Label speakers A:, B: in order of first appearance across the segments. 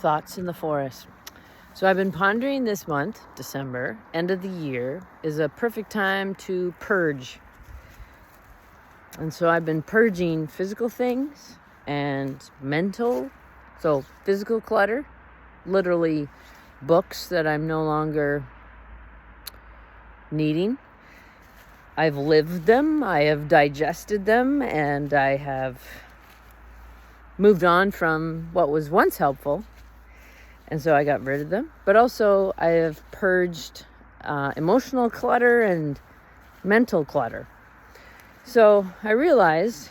A: Thoughts in the Forest. So I've been pondering this month, December, end of the year, is a perfect time to purge. And so I've been purging physical things and mental. So physical clutter, literally books that I'm no longer needing. I've lived them, I have digested them, and I have moved on from what was once helpful. And so I got rid of them. But also I have purged emotional clutter and mental clutter. So I realized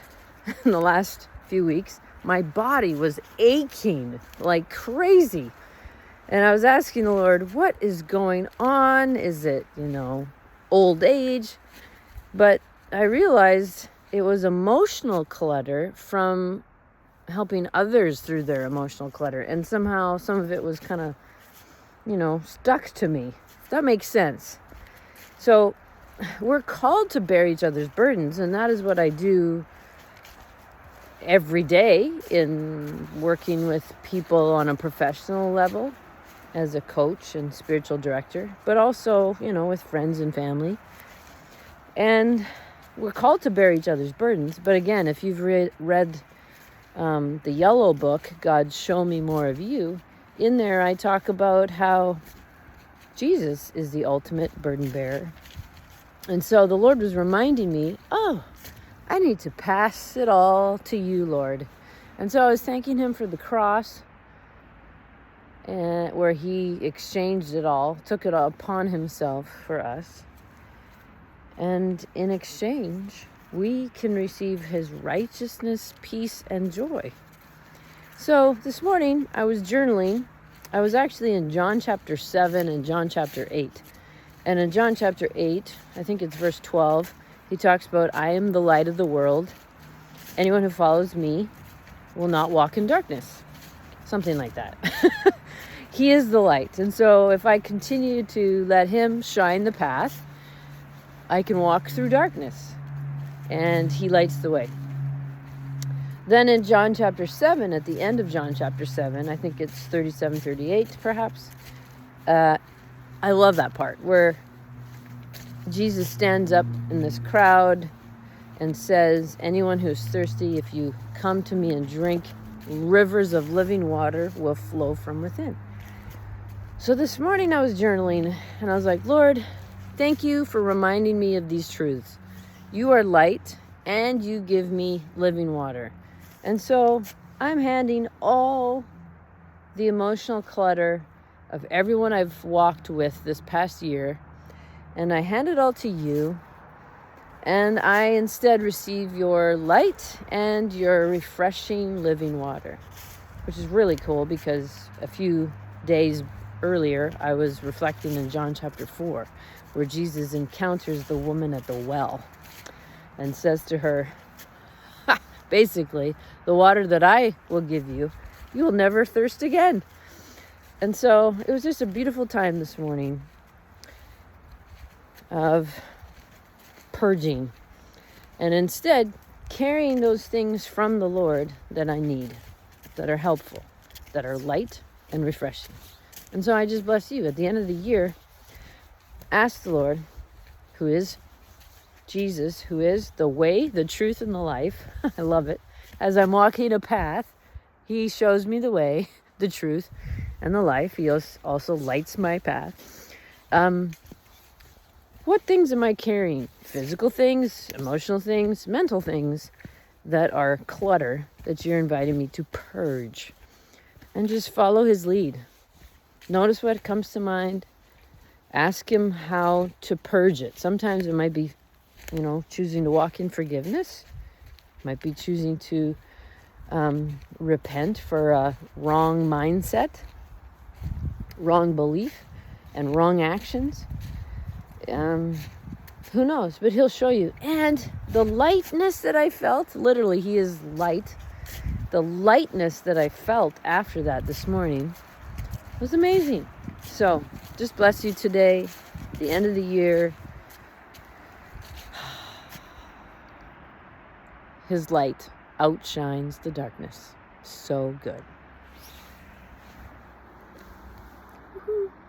A: in the last few weeks, my body was aching like crazy. And I was asking the Lord, what is going on? Is it, old age? But I realized it was emotional clutter from helping others through their emotional clutter. And somehow some of it was kind of, stuck to me. If that makes sense. So we're called to bear each other's burdens. And that is what I do every day in working with people on a professional level as a coach and spiritual director, but also, with friends and family. And we're called to bear each other's burdens. But again, if you've read the yellow book, God, Show Me More of You, in there I talk about how Jesus is the ultimate burden bearer. And so the Lord was reminding me, I need to pass it all to you, Lord. And so I was thanking him for the cross, and where he exchanged it all, took it all upon himself for us. And in exchange, we can receive his righteousness, peace, and joy. So this morning I was journaling. I was actually in John chapter 7 and John chapter 8. And in John chapter 8, I think it's verse 12, he talks about, I am the light of the world. Anyone who follows me will not walk in darkness. Something like that. He is the light. And so if I continue to let him shine the path, I can walk through darkness. And he lights the way. Then in John chapter 7, at the end of John chapter 7, I think it's 37, 38 perhaps, I love that part where Jesus stands up in this crowd and says, anyone who's thirsty, if you come to me and drink, rivers of living water will flow from within. So this morning I was journaling and I was like, Lord, thank you for reminding me of these truths. You are light and you give me living water. And so I'm handing all the emotional clutter of everyone I've walked with this past year, and I hand it all to you. And I instead receive your light and your refreshing living water, which is really cool because a few days earlier I was reflecting in John chapter 4, where Jesus encounters the woman at the well and says to her, basically, the water that I will give you, you will never thirst again. And so it was just a beautiful time this morning of purging and instead carrying those things from the Lord that I need, that are helpful, that are light and refreshing. And so I just bless you. At the end of the year, ask the Lord, who is Jesus, who is the way, the truth, and the life. I love it. As I'm walking a path, he shows me the way, the truth, and the life. He also lights my path. What things am I carrying? Physical things, emotional things, mental things that are clutter that you're inviting me to purge. And just follow his lead. Notice what comes to mind. Ask him how to purge it. Sometimes it might be, choosing to walk in forgiveness. Might be choosing to repent for a wrong mindset, wrong belief, and wrong actions. Who knows? But he'll show you. And the lightness that I felt, literally, he is light. The lightness that I felt after that this morning was amazing. So, just bless you today, the end of the year. His light outshines the darkness. So good. Woo-hoo.